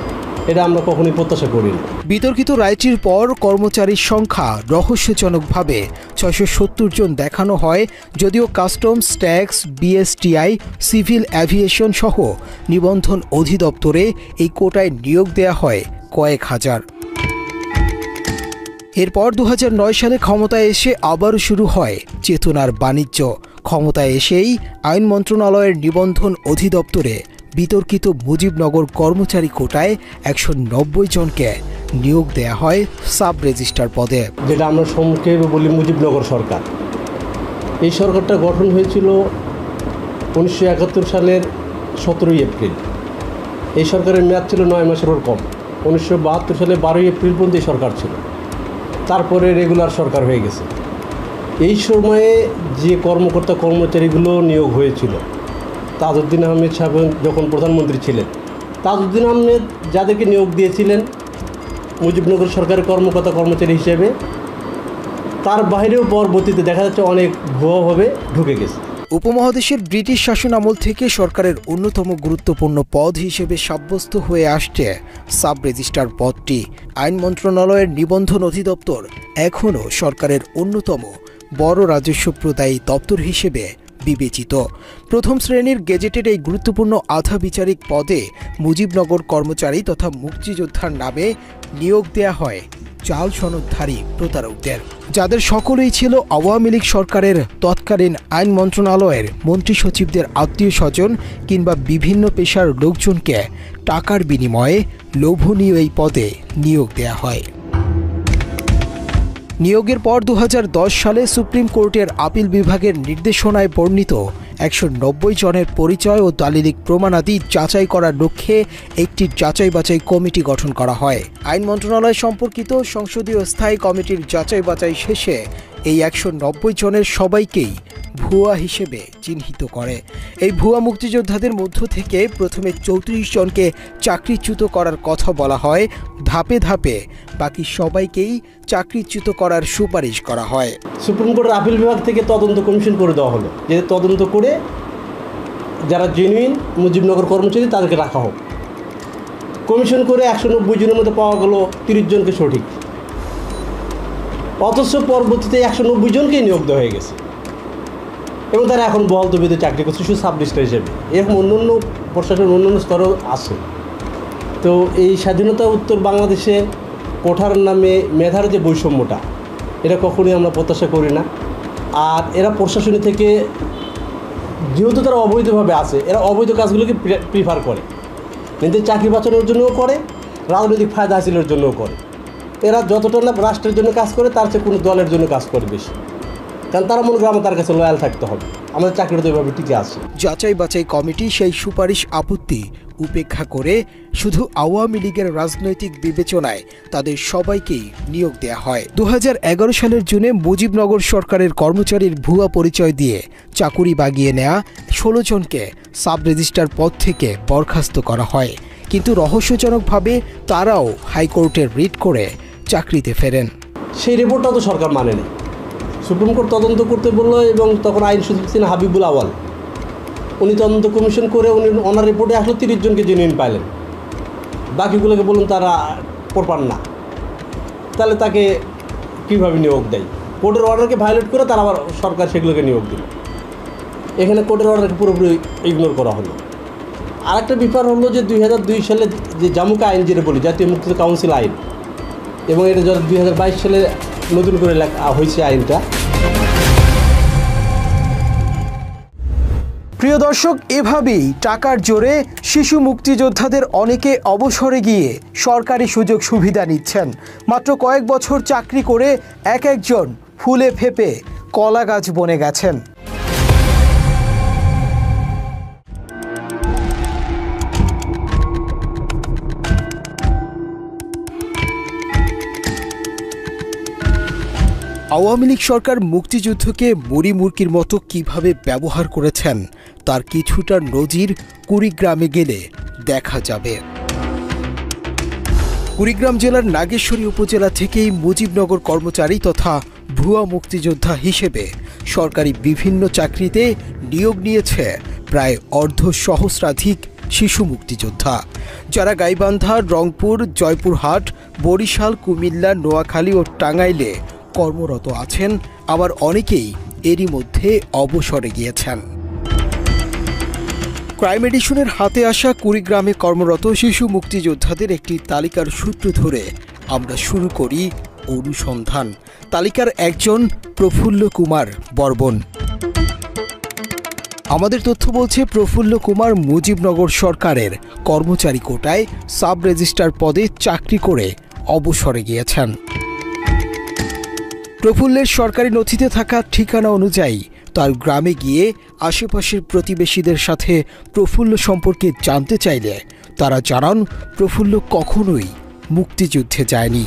এটা আমরা কখনোই প্রত্যাশা করি না। বিতর্কিত রায়টির পর কর্মচারীর সংখ্যা রহস্যজনকভাবে 670 জন দেখানো হয়, যদিও customs, tax, BSTI, civil aviation সহ নিবন্ধন অধিদপ্তরে এই কোটায় নিয়োগ দেয়া হয় কয়েক হাজার। এরপর 2009 সালে ক্ষমতায় এসে আবারও শুরু হয় চেতনার বাণিজ্য। ক্ষমতায় এসেই আইন মন্ত্রণালয়ের নিবন্ধন অধিদপ্তরে বিতর্কিত মুজিবনগর কর্মচারী কোটায় 190 জনকে নিয়োগ দেয়া হয় সাব রেজিস্ট্রার পদে, যেটা আমরা সংক্ষেপে বলি মুজিবনগর সরকার। এই সরকারটা গঠন হয়েছিল 1971 সালের 17 এপ্রিল। এই সরকারের মেয়াদ ছিল 9 মাসেরও কম। 1972 সালে 12 এপ্রিল পর্যন্ত এই সরকার ছিল, তারপরে রেগুলার সরকার হয়ে গেছে। এই সময়ে যে কর্মকর্তা কর্মচারীগুলো নিয়োগ হয়েছিল, তাজউদ্দিন আহমেদ সাহেব যখন প্রধানমন্ত্রী ছিলেন, তাজউদ্দিন আহমেদ যাদেরকে নিয়োগ দিয়েছিলেন মুজিবনগর সরকারের কর্মকর্তা কর্মচারী হিসেবে, তার বাইরেও পরবর্তীতে দেখা যাচ্ছে অনেক ভুয়াভাবে ঢুকে গেছে। উপমহাদেশের ব্রিটিশ শাসন আমল থেকে সরকারের অন্যতম গুরুত্বপূর্ণ পদ হিসেবে সাব্যস্ত হয়ে আসছে সাব রেজিস্ট্রার পদটি। আইন মন্ত্রণালয়ের নিবন্ধন অধিদপ্তর এখনও সরকারের অন্যতম বড় রাজস্ব প্রদায়ী দপ্তর হিসেবে বিবেচিত। প্রথম শ্রেণীর গেজেটের এই গুরুত্বপূর্ণ আধা বিচারিক পদে মুজিবনগর কর্মচারী তথা মুক্তিযোদ্ধার নামে নিয়োগ দেয়া হয় জাল সনদধারী প্রতারকদের, যাদের সকলেই ছিল আওয়ামী লীগ সরকারের তৎকালীন আইন মন্ত্রণালয়ের মন্ত্রী সচিবদের আত্মীয় স্বজন কিংবা বিভিন্ন পেশার লোকজনকে টাকার বিনিময়ে লোভনীয় এই পদে নিয়োগ দেয়া হয়। নিয়োগের পর 2010 সালে সুপ্রিম কোর্টের আপিল বিভাগের নির্দেশনায় বর্ণিত 190 জনের পরিচয় ও দালিলিক প্রমাণাদি যাচাই করার লক্ষ্যে একটি যাচাই বাছাই কমিটি গঠন করা হয়। আইন মন্ত্রণালয় সম্পর্কিত সংসদীয় স্থায়ী কমিটির যাচাই বাছাই শেষে এই 190 জনের সবাইকেই ভুয়া হিসেবে চিহ্নিত করে। এই ভুয়া মুক্তিযোদ্ধাদের মধ্য থেকে প্রথমে 34 জনকে চাকরিচ্যুত করার কথা বলা হয়। ধাপে ধাপে বাকি সবাইকেই চাকরিচ্যুত করার সুপারিশ করা হয়। সুপ্রিম কোর্টের আপিল বিভাগ থেকে তদন্ত কমিশন করে দেওয়া হলো, যে তদন্ত করে যারা জেনুইন মুজিবনগর কর্মচারী তাদেরকে রাখা হোক। কমিশন করে 190 জনের মধ্যে পাওয়া গেল 30 জনকে সঠিক, অথচ পরবর্তীতে 190 জনকেই নিয়োগ দেওয়া হয়ে গেছে এবং তারা এখন বহাল তবিতে চাকরি করছে শুধু সাব রেজিস্ট্রার হিসেবে। এরকম অন্যান্য প্রশাসনের অন্যান্য স্তরেও আছে। তো এই স্বাধীনতা উত্তর বাংলাদেশে কোঠার নামে মেধার যে বৈষম্যটা, এটা কখনোই আমরা প্রত্যাশা করি না। আর এরা প্রশাসনী থেকে যেহেতু তারা অবৈধভাবে আছে, এরা অবৈধ কাজগুলোকে প্রিফার করে, নিজেদের চাকরি বাঁচানোর জন্যও করে, রাজনৈতিক ফায়দা হাসিলের জন্যও করে। এরা যতটা না রাষ্ট্রের জন্য কাজ করে তার চেয়ে কোনো দলের জন্য কাজ করে বেশি, কারণ তারা মনে করে আমার তার কাছে লয়াল থাকতে হবে, আমাদের চাকরিটা তো এভাবে টিকে আছে। যাচাই বাছাই কমিটি সেই সুপারিশ আপত্তি উপেক্ষা করে শুধু আওয়ামী লীগের রাজনৈতিক বিবেচনায় তাদের সবাইকেই নিয়োগ দেয়া হয়। 2011 সালের জুনে মুজিবনগর সরকারের কর্মচারীর ভুয়া পরিচয় দিয়ে চাকুরি বাগিয়ে নেয়া 16 জনকে সাব রেজিস্ট্রার পদ থেকে বরখাস্ত করা হয়, কিন্তু রহস্যজনকভাবে তারাও হাইকোর্টের রিট করে চাকরিতে ফেরেন। সেই রিপোর্টটা তো সরকার মানে নেই। সুপ্রিম কোর্ট তদন্ত করতে বললো এবং তখন আইন সচিব ছিলেন হাবিবুল আওয়াল, উনি তদন্ত কমিশন করে ওনার রিপোর্টে আসলো 30 জনকে জেনুইন পাইলেন, বাকিগুলোকে বলুন তারা প্রপার না। তাহলে তাকে কীভাবে নিয়োগ দেয়? কোর্টের অর্ডারকে ভায়োলেট করে তারা আবার সরকার সেগুলোকে নিয়োগ দিল। এখানে কোর্টের অর্ডারকে পুরোপুরি ইগনোর করা হলো। আর একটা ব্যাপার হলো যে 2002 সালে যে জামুকা আইন যেটা বলি, জাতীয় মুক্তিযুদ্ধ কাউন্সিল আইন, এবং এটা 2022 সালে নতুন করে লেখা হয়েছে আইনটা। প্রিয় দর্শক, এভাবেই টাকার জোরে শিশু মুক্তিযোদ্ধাদের অনেকে অবসরে গিয়ে সরকারি সুযোগ সুবিধা নিচ্ছেন। মাত্র কয়েক বছর চাকরি করে এক একজন ফুলে ফেপে কলা গাছ বনে গেছেন। আওয়ামী লীগ সরকার মুক্তিযুদ্ধকে মুড়ি মুরগির মতো কিভাবে ব্যবহার করেছেন তার কিছুটা নজির কুড়িগ্রামে গেলে দেখা যাবে। কুড়িগ্রাম জেলার নাগেশ্বরী উপজেলা থেকেই মুজিবনগর কর্মচারী তথা ভুয়া মুক্তিযোদ্ধা হিসেবে সরকারি বিভিন্ন চাকরিতে নিয়োগ নিয়েছে প্রায় অর্ধসহস্রাধিক শিশু মুক্তিযোদ্ধা, যারা গাইবান্ধা, রংপুর, জয়পুরহাট, বরিশাল, কুমিল্লা, নোয়াখালী ও টাঙ্গাইলে কর্মরত আছেন। আবার অনেকেই এরই মধ্যে অবসরে গিয়েছেন। ক্রাইম এডিশনের হাতে আসা কুড়িগ্রামে কর্মরত শিশু মুক্তিযোদ্ধাদের একটি তালিকার সূত্র ধরে আমরা শুরু করি অনুসন্ধান। তালিকার একজন প্রফুল্ল কুমার বর্মন। আমাদের তথ্য বলছে প্রফুল্ল কুমার মুজিবনগর সরকারের কর্মচারী কোটায় সাব রেজিস্ট্রার পদে চাকরি করে অবসরে গিয়েছেন। প্রফুল্লের সরকারি নথিতে থাকা ঠিকানা অনুযায়ী তার গ্রামে গিয়ে আশেপাশের প্রতিবেশীদের সাথে প্রফুল্ল সম্পর্কে জানতে চাইলে তারা জানান প্রফুল্ল কখনোই মুক্তিযুদ্ধে যায়নি।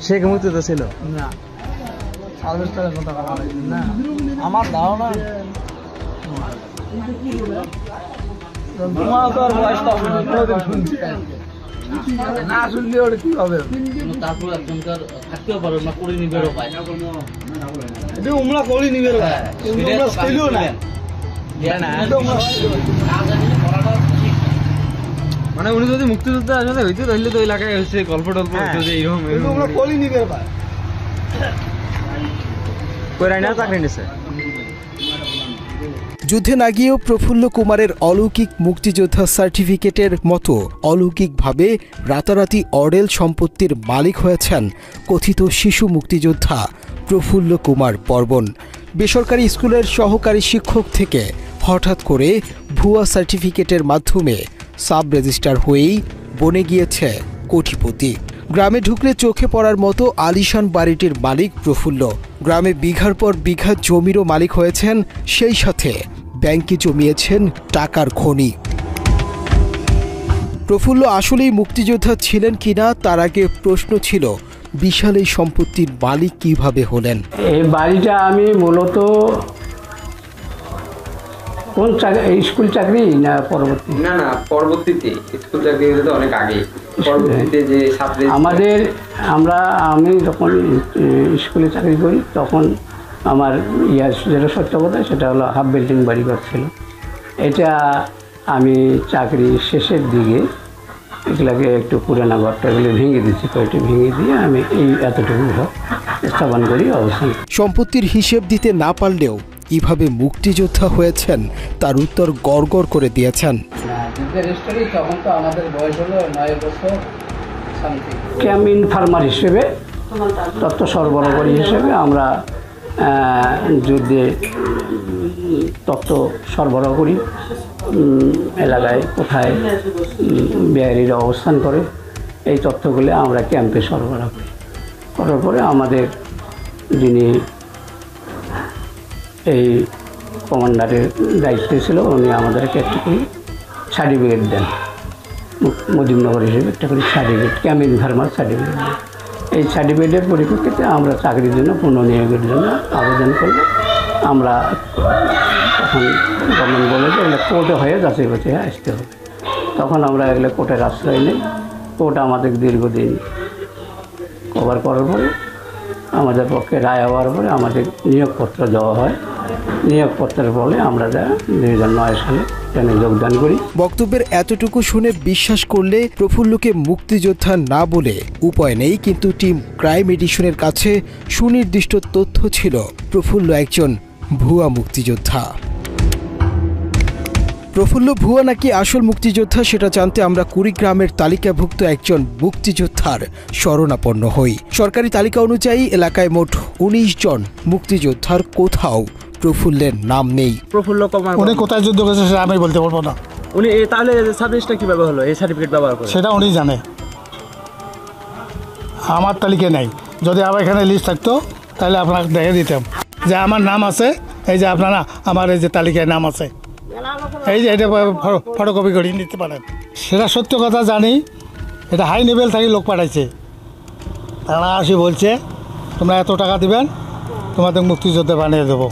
সে কি মুক্তিযুদ্ধ ছিল না? আমার ধারণা না শুনলে ওটা কি হবে? তারপর একজনকার থাকতেও পারো না, করে নিবেরও পায় এটা উমরা করে নিবে উমরা স্টাইলও না মানে উনি যদি মুক্তিযুদ্ধে আসলে হইতো তাহলে তো এলাকায় হচ্ছে গল্প টল্প হইতো যে এরকম উমরা করে নিবে ভাই কইরা না চাকরি নিছে। যুদ্ধে না গিয়েও প্রফুল্ল কুমারের অলৌকিক মুক্তিযোদ্ধা সার্টিফিকেটের মতো অলৌকিকভাবে রাতারাতি অডেল সম্পত্তির মালিক হয়েছেন কথিত শিশু মুক্তিযোদ্ধা প্রফুল্ল কুমার বর্মন। বেসরকারি স্কুলের সহকারী শিক্ষক থেকে হঠাৎ করে ভুয়া সার্টিফিকেটের মাধ্যমে সাব রেজিস্ট্রার হয়েই বনে গিয়েছে কোটিপতি। গ্রামে ঢুকলে চোখে পড়ার মতো আলিশান বাড়িটির মালিক প্রফুল্ল। গ্রামে বিঘার পর বিঘা জমিরও মালিক হয়েছেন, সেই সাথে ব্যাংকে জমিয়েছেন টাকার খনি। প্রফুল্ল আসলেই মুক্তিযোদ্ধা ছিলেন কিনা তার আগে প্রশ্ন ছিল বিশাল এই সম্পত্তির মালিক কিভাবে হলেন। এই বাড়িটা আমি মূলত কোন স্কুল চাকরি না পরবর্তী? না না, পরবর্তীতে স্কুল চাকরি হতে অনেক আগে, পরবর্তীতে যে আমি যখন স্কুলে চাকরি করি তখন আমার যেটা সত্য কথা সেটা হলো হাফ বিল্ডিং বাড়ি ঘর ছিল। এটা আমি চাকরি শেষের দিকে এগুলাকে একটু পুরানা ঘরটা এগুলো ভেঙে দিচ্ছি, কয়েকটি ভেঙে দিয়ে আমি এই এতটুকু স্থাপন করি অবস্থান। সম্পত্তির হিসেব দিতে না পারলেও কিভাবে মুক্তিযোদ্ধা হয়েছেন তার উত্তর গড়গড় করে দিয়েছেন। তখন তো আমাদের বয়স হলো 9 বছর। ক্যামিন ফার্মার হিসেবে, তথ্য সরবরাহকারী হিসেবে আমরা যুদ্ধে তথ্য সরবরাহ করি, এলাকায় কোথায় বিহারিরা অবস্থান করে এই তথ্যগুলো আমরা ক্যাম্পে সরবরাহ করি। করার পরে আমাদের যিনি এই কমান্ডারের দায়িত্বে ছিল উনি আমাদেরকে একটা করে সার্টিফিকেট দেন, মুজিবনগর হিসেবে একটা করে সার্টিফিকেট, ক্যামিন ফার্মার সার্টিফিকেট দেন। এই সার্টিফিকেটের পরিপ্রেক্ষিতে আমরা চাকরির জন্য পুনর্নিয়োগের জন্য আবেদন করলে আমরা তখন গভর্নমেন্ট বলে যে এগুলো কোর্টে হয়ে যাচাই বাছাই আসতে হবে। তখন আমরা এগুলো কোর্টের আশ্রয় নিই। কোর্ট আমাদের দীর্ঘদিন কভার করার পরে আমাদের পক্ষে রায় হওয়ার পরে আমাদের নিয়োগপত্র দেওয়া হয়। নিয়োগপত্রের ফলে আমরা 2009 সালে ট্রেনে যোগদান করি। বক্তব্যের এতটুকু শুনে বিশ্বাস করলে প্রফুল্লকে মুক্তিযোদ্ধা না বলে উপায় নেই, কিন্তু টিম ক্রাইম এডিশনের কাছে সুনির্দিষ্ট তথ্য ছিল প্রফুল্ল একজন ভুয়া মুক্তিযোদ্ধা। প্রফুল্ল ভুয়া নাকি আসল মুক্তিযোদ্ধা সেটা জানতে আমরা কুড়িগ্রামের তালিকাভুক্ত একজন মুক্তিযোদ্ধার শরণাপন্ন হই। সরকারি তালিকা অনুযায়ী এলাকায় মোট 19 জন মুক্তিযোদ্ধার কোথাও প্রফুল্লের নাম নেই। প্রফুল্ল উনি কোথায় যুদ্ধ করেছে সেটা আমি বলতে পারবো না। উনি তাহলে সার্ভিসটা কিভাবে হলো, এই সার্টিফিকেট ব্যবহার করে? সেটা উনি জানে, আমার তালিকা নেই। যদি আমার এখানে লিস্ট থাকতো তাহলে আপনাকে দেখে দিতাম যে আমার নাম আছে, এই যে আপনারা আমার এই যে তালিকায় নাম আছে, এই যে এটা ফটোকপি করে নিতে পারেন। সেটা সত্য কথা জানি, এটা হাই লেভেল থেকে লোক পাঠাইছে। তারা আসি বলছে তোমরা এত টাকা দিবেন, তোমাদের মুক্তিযোদ্ধা বানিয়ে দেবো।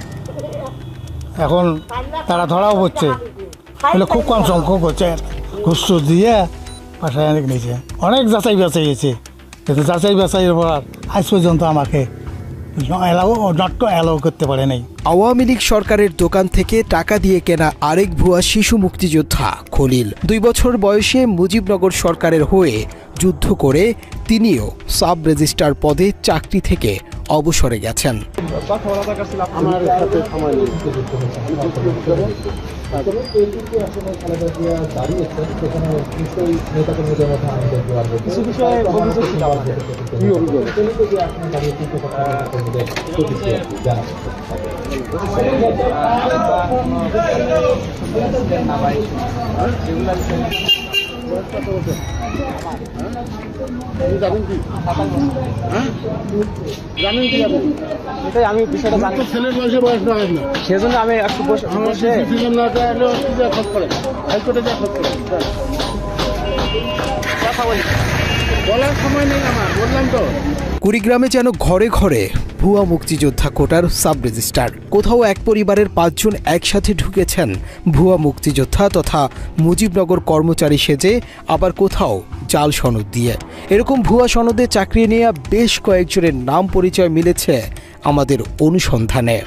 এখন তারা ধরাও পড়ছে, বলে খুব কম সংখ্যক হচ্ছে, ঘুষ দিয়ে পাশায় অনেক নিয়েছে, অনেক যাচাই বাছাই হয়েছে। কিন্তু যাচাই বাছাইয়ের পর আজ পর্যন্ত আমাকে অ্যালাউ করতে পারে নাই। আওয়ামী লীগ সরকারের দোকান থেকে টাকা দিয়ে কেনা আরেক ভুয়া শিশু মুক্তিযোদ্ধা খলিল 2 বছর বয়সে মুজিবনগর সরকারের হয়ে যুদ্ধ করে তিনিও সাব রেজিস্ট্রার পদে চাকরি থেকে অবসরে গেছেন। আমি বিষয়টা জানি, ছেলের বয়সে বয়স না, সেজন্য আমি একটু কুড়িগ্রামে যেন ঘরে ঘরে ভুয়া মুক্তিযোদ্ধা কোটার সাব রেজিস্ট্রার। কোথাও এক পরিবারের 5 জন একসাথে ঢুকেছেন ভুয়া মুক্তিযোদ্ধা তথা মুজিবনগর কর্মচারী সেজে, আবার কোথাও জাল সনদ দিয়ে। এরকম ভুয়া সনদে চাকরি নেওয়া বেশ কয়েকজনের নাম পরিচয় মিলেছে আমাদের অনুসন্ধানে।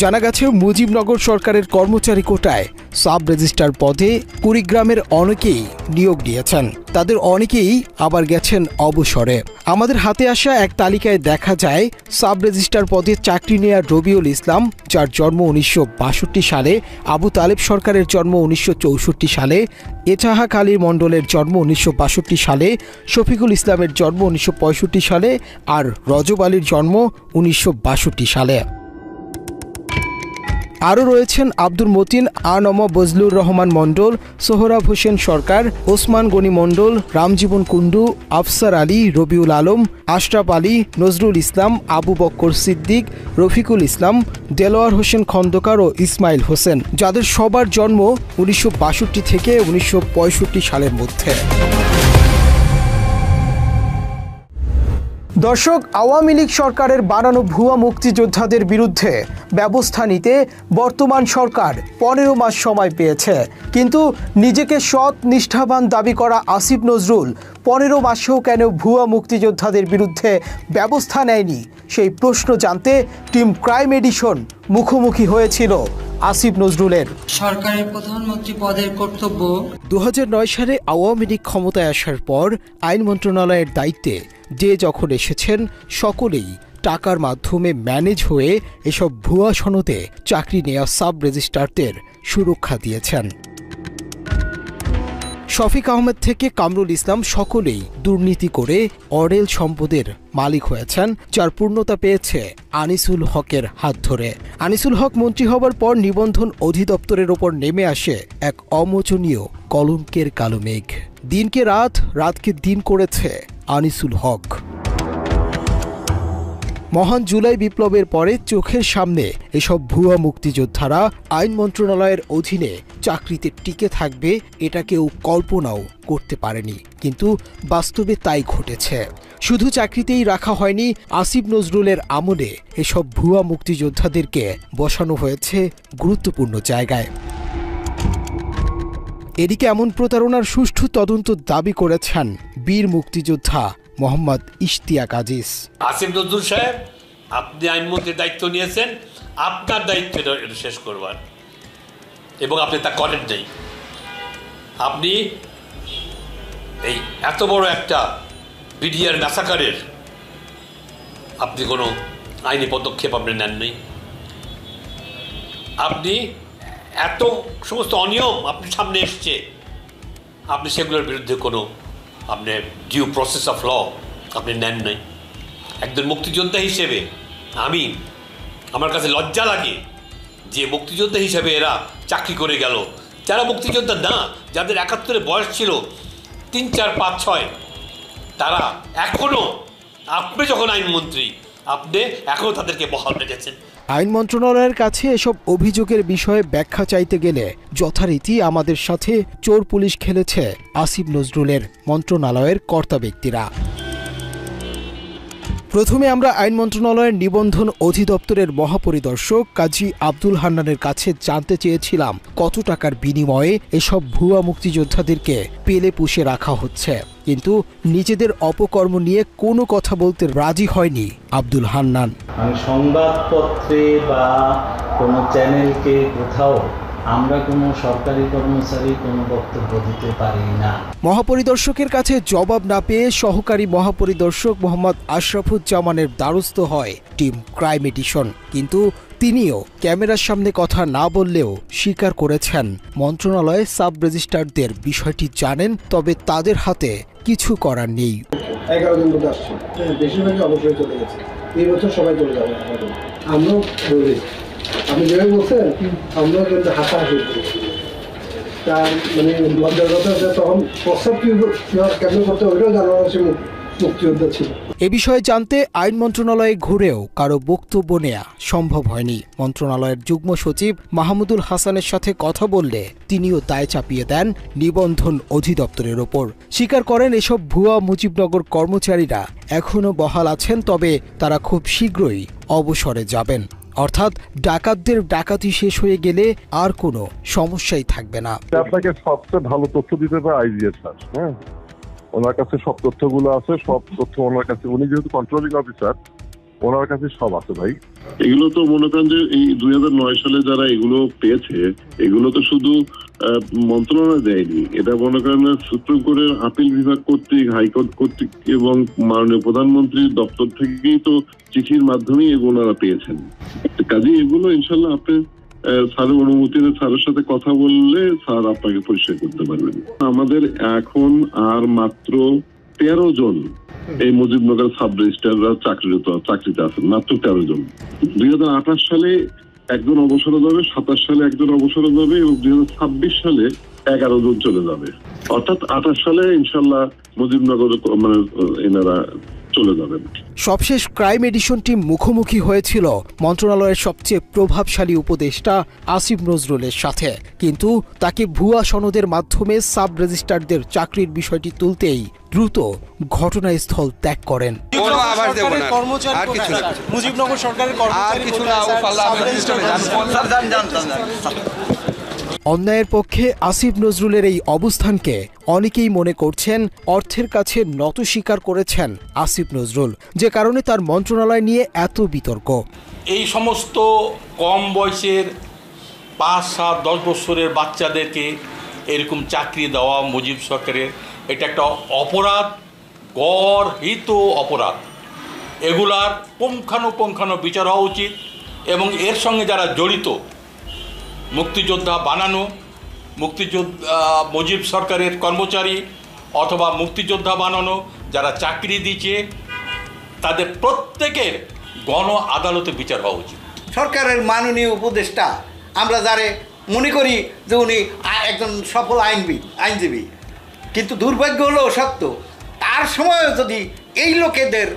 জানা গেছে মুজিবনগর সরকারের কর্মচারী কোটায় সাব রেজিস্ট্রার পদে কুড়িগ্রামের অনেকেই নিয়োগ নিয়েছেন। তাদের অনেকেই আবার গেছেন অবসরে। আমাদের হাতে আসা এক তালিকায় দেখা যায় সাব রেজিস্ট্রার পদে চাকরি নেয়া রবিউল ইসলাম, যার জন্ম 1962 সালে, আবু তালেব সরকারের জন্ম 1964 সালে, এচাহাক আলী মণ্ডলের জন্ম 1962 সালে, শফিকুল ইসলামের জন্ম 1965 সালে আর রজব আলীর জন্ম 1962 সালে। আরও রয়েছেন আব্দুল মতিন, আনম বজলুর রহমান মণ্ডল, সোহরাব হোসেন সরকার, ওসমান গনি মণ্ডল, রামজীবন কুন্ডু, আফসার আলী, রবিউল আলম, আশরাফ আলী, নজরুল ইসলাম, আবু বক্কর সিদ্দিক, রফিকুল ইসলাম, দেলোয়ার হোসেন খন্দকার ও ইসমাইল হোসেন, যাদের সবার জন্ম 1962 থেকে 1965 সালের মধ্যে। দর্শক, আওয়ামী লীগ সরকারের বানানো ভুয়া মুক্তিযোদ্ধাদের বিরুদ্ধে ব্যবস্থা নিতে বর্তমান সরকার 15 মাস সময় পেয়েছে, কিন্তু নিজেকে সৎ নিষ্ঠাবান দাবি করা আসিফ নজরুল 15 মাসেও কেন ভুয়া মুক্তিযোদ্ধাদের বিরুদ্ধে ব্যবস্থা নেয়নি, সেই প্রশ্ন জানতে টিম ক্রাইম এডিশন মুখোমুখি হয়েছিল আসিফ নজরুলের। সরকারের প্রধানমন্ত্রী পদের কর্তব্য। 2009 সালে আওয়ামী লীগ ক্ষমতায় আসার পর আইন মন্ত্রণালয়ের দায়িত্বে যে যখন এসেছেন সকলেই টাকার মাধ্যমে ম্যানেজ হয়ে এসব ভুয়া সনদে চাকরি নেওয়া সাব রেজিস্ট্রারদের সুরক্ষা দিয়েছেন। শফিক আহমেদ থেকে কামরুল ইসলাম সকলেই দুর্নীতি করে অরেল সম্পদের মালিক হয়েছেন, যার পূর্ণতা পেয়েছে আনিসুল হকের হাত ধরে। আনিসুল হক মন্ত্রী হবার পর নিবন্ধন অধিদপ্তরের ওপর নেমে আসে এক অমোচনীয় কলঙ্কের কালো মেঘ। দিনকে রাত, রাতকে দিন করেছে আনিসুল হক। মহান জুলাই বিপ্লবের পরে চোখের সামনে এসব ভুয়া মুক্তিযোদ্ধারা আইন মন্ত্রণালয়ের অধীনে চাকরিতে টিকে থাকবে, এটা কেউ কল্পনাও করতে পারেনি, কিন্তু বাস্তবে তাই ঘটেছে। শুধু চাকরিতেই রাখা হয়নি, আসিফ নজরুলের আমলে এসব ভুয়া মুক্তিযোদ্ধাদেরকে বসানো হয়েছে গুরুত্বপূর্ণ জায়গায়। এদিকে এমন প্রতারণার সুষ্ঠু তদন্ত দাবি করেছেন বীর মুক্তিযোদ্ধা মোহাম্মদ ইশতিয়াক আজিজ। আসিফ নজরুল সাহেব, আপনি আইনমন্ত্রীর দায়িত্ব নিয়েছেন, আপনার দায়িত্ব এটা শেষ করবার, এবং আপনি তা করেন নাই। আপনি এই এত বড় একটা বিডিআর ম্যাসাকারের আপনি কোনো আইনি পদক্ষেপ আপনি নেন নাই। আপনি এত সমস্ত অনিয়ম আপনার সামনে এসছে, আপনি সেগুলোর বিরুদ্ধে কোনো আপনি ডিউ প্রসেস অফ ল আপনি নেন নাই। একজন মুক্তিযোদ্ধা হিসেবে আমার কাছে লজ্জা লাগে যে মুক্তিযোদ্ধা হিসেবে এরা চাকরি করে গেল, যারা মুক্তিযোদ্ধা না, যাদের 71-এ বয়স ছিল 3, 4, 5, 6, তারা এখনও, আপনি যখন আইনমন্ত্রী, আপনি এখনও তাদেরকে বহাল রেখেছেন। আইন মন্ত্রণালয়ের কাছে এসব অভিযোগের বিষয়ে ব্যাখ্যা চাইতে গেলে যথারীতি আমাদের সাথে চোর পুলিশ খেলেছে আসিফ নজরুলের মন্ত্রণালয়ের কর্তা ব্যক্তিরা। প্রথমে আমরা আইন মন্ত্রণালয়ের নিবন্ধন অধিদপ্তরের মহাপরিদর্শক কাজী আব্দুল হান্নানের কাছে জানতে চেয়েছিলাম কত টাকার বিনিময়ে এসব ভুয়া মুক্তিযোদ্ধাদেরকে পেলে পুষে রাখা হচ্ছে, কিন্তু নিজেদের অপকর্ম নিয়ে কোনো কথা বলতে রাজি হয়নি আব্দুল হান্নান। সংবাদপত্রে বা কোনো চ্যানেলকে কোথাও আমরা কোনো সরকারি কর্মচারী কোনো বক্তব্য দিতে পারি না। মহাপরিদর্শকের কাছে জবাব না পেয়ে সহকারী মহাপরিদর্শক মোহাম্মদ আশরাফুজ্জামানের দ্বারস্থ হয় টিম ক্রাইম এডিশন, কিন্তু তিনিও ক্যামেরার সামনে কথা না বললেও স্বীকার করেছেন মন্ত্রণালয়ে সাব রেজিস্ট্রারদের বিষয়টি জানেন, তবে তাদের হাতে কিছু করার নেই। 11 জন লোক আসছে, বেশিরভাগই অবসরে চলে গেছে, এই বছর সবাই চলে যাবে। আমরাও বলি, আপনি যেভাবে বলছেন আমরাও কিন্তু হাসাহাসি তার মানে লজ্জার কথা, তখন প্রস্তাব কেমন করতে ওইটাও জানানো হচ্ছে মুক্তিযোদ্ধা ছিল। এ বিষয়ে জানতে আইন মন্ত্রণালয়ে ঘুরেও কারো বক্তব্য নেওয়া সম্ভব হয়নি। মন্ত্রণালয়ের যুগ্ম সচিব মাহমুদুল হাসানের সাথে কথা বললে তিনিও দায় চাপিয়ে দেন নিবন্ধন অধিদপ্তরের ওপর। স্বীকার করেন এসব ভুয়া মুজিবনগর কর্মচারীরা এখনও বহাল আছেন, তবে তারা খুব শীঘ্রই অবসরে যাবেন। অর্থাৎ ডাকাতদের ডাকাতি শেষ হয়ে গেলে আর কোনো সমস্যাই থাকবে না। আপনাকে সবচেয়ে ভালো তথ্য দিতে পারে আইজিএস স্যার। হ্যাঁ, ওনার কাছে সব তথ্যগুলো আছে, সব তথ্য ওনার কাছে, উনি যেহেতু কন্ট্রোলিং অফিসার, ওনার কাছে সব আছে ভাই। এগুলো তো মনে করেন যে এই 2009 সালে যারা এগুলো পেয়েছে, এগুলো তো শুধু মন্ত্রণালয় দেয়নি, এটা মনে করেন সুপ্রিম কোর্টের আপিল বিভাগ কর্তৃক, হাইকোর্ট কর্তৃক এবং মাননীয় প্রধানমন্ত্রীর দপ্তর থেকেই তো চিঠির মাধ্যমেই এগুলো পেয়েছেন। কাজে এগুলো ইনশাল্লাহ আপনি স্যারের অনুমতিতে স্যারের সাথে কথা বললে স্যার আপনাকে পরিষ্কার করতে পারবেন। আমাদের এখন আর মাত্র 13 জন এই মুজিবনগর সাব রেজিস্ট্রাররা চাকরিতে আছেন, মাত্র 13 জন। 2028 সালে একজন অবসরে যাবে, 27 সালে একজন অবসরে যাবে এবং 2026 সালে 11 জন চলে যাবে। অর্থাৎ 28 সালে ইনশাল্লাহ মুজিবনগর মানে এনারা চলে যাবেন। সবশেষ ক্রাইম এডিশন টিম মুখোমুখি হয়েছিল মন্ত্রণালয়ের সবচেয়ে প্রভাবশালী উপদেষ্টা আসিফ নজরুলের সাথে, কিন্তু তাকে ভুয়া সনদের মাধ্যমে সাব রেজিস্ট্রারদের চাকরির বিষয়টি তুলতেই দ্রুত ঘটনাস্থল ত্যাগ করেন। অন্যায়ের পক্ষে আসিফ নজরুলের এই অবস্থানকে অনেকেই মনে করছেন অর্থের কাছে নত স্বীকার করেছেন আসিফ নজরুল, যে কারণে তার মন্ত্রণালয় নিয়ে এত বিতর্ক। এই সমস্ত কম বয়সের 5, 7, 10 বছরের বাচ্চাদেরকে এরকম চাকরি দেওয়া মুজিব সরকারের, এটা একটা অপরাধ, গর্হিত অপরাধ। এগুলার পুঙ্খানুপুঙ্খানু বিচার হওয়া উচিত এবং এর সঙ্গে যারা জড়িত, মুক্তিযোদ্ধা বানানো, মুজিব সরকারের কর্মচারী অথবা মুক্তিযোদ্ধা বানানো যারা চাকরি দিচ্ছে, তাদের প্রত্যেকের গণ আদালতে বিচার হওয়া উচিত। সরকারের মাননীয় উপদেষ্টা আমরা যারে মনে করি যে উনি একজন সফল আইনজীবী, কিন্তু দুর্ভাগ্য হলো সত্য, তার সময়ও যদি এই লোকেদের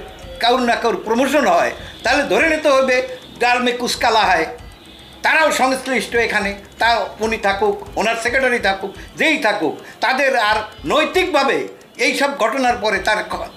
কারুর না কারুর প্রমোশন হয়, তাহলে ধরে নিতে হবে ডালমে কুচকালা হয়, তারাও সংশ্লিষ্ট এখানে। তা উনি থাকুক, ওনার সেক্রেটারি থাকুক, যেই থাকুক, তাদের আর নৈতিকভাবে এই সব ঘটনার পরে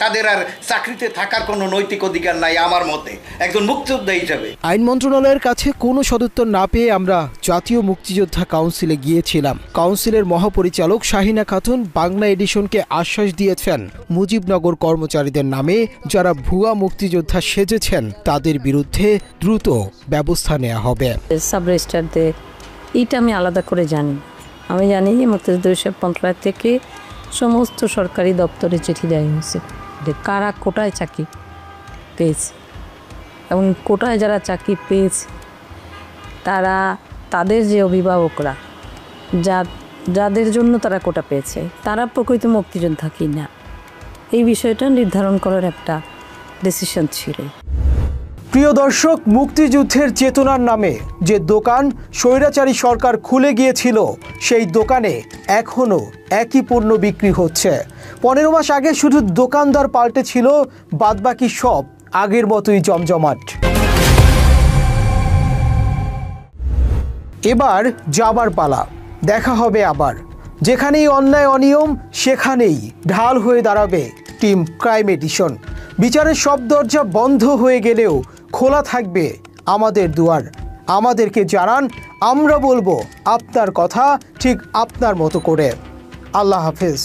তাদের আর চাকরিতে থাকার কোনো নৈতিক অধিকার নাই আমার মতে একজন মুক্তিযোদ্ধা হিসাবে। আইন মন্ত্রণালয়ের কাছে কোনো সদুত্তর না পেয়ে আমরা জাতীয় মুক্তিযোদ্ধা কাউন্সিলে গিয়েছিলাম। কাউন্সিলের মহাপরিচালক শাহিনা খাতুন বাংলা এডিশনকে আশ্বাস দিয়েছেন মুজিবনগর কর্মচারীদের নামে যারা ভুয়া মুক্তিযোদ্ধা সেজেছেন তাদের বিরুদ্ধে দ্রুত ব্যবস্থা নেওয়া হবে। সাব রেজিস্ট্রারদের এইটা আমি আলাদা করে জানি। আমি জানি যে মুক্তিযোদ্ধা মন্ত্রণালয় থেকে সমস্ত সরকারি দপ্তরে চিঠি দেওয়া হয়েছে যে কারা কোটায় চাকরি পেয়েছে, এবং কোটায় যারা চাকরি পেয়েছে তাদের যে অভিভাবকরা যাদের জন্য তারা কোটা পেয়েছে তারা প্রকৃত মুক্তিযোদ্ধা কি না, এই বিষয়টা নির্ধারণ করার একটা ডিসিশন ছিল। প্রিয় দর্শক, মুক্তিযুদ্ধের চেতনার নামে যে দোকান স্বৈরাচারী সরকার খুলে গিয়েছিল সেই দোকানে এখনও একই পণ্য বিক্রি হচ্ছে। 15 মাস আগে শুধু দোকানদার পাল্টে ছিল, বাদবাকি সব আগের মতোই জমজমাট। এবার যাবার পালা, দেখা হবে আবার। যেখানেই অন্যায় অনিয়ম সেখানেই ঢাল হয়ে দাঁড়াবে টিম ক্রাইম এডিশন। বিচারের সব দরজা বন্ধ হয়ে গেলেও খোলা থাকবে আমাদের দুয়ার। আমাদেরকে জানান, আমরা বলবো আপনার কথা ঠিক আপনার মতো করে। আল্লাহ হাফেজ।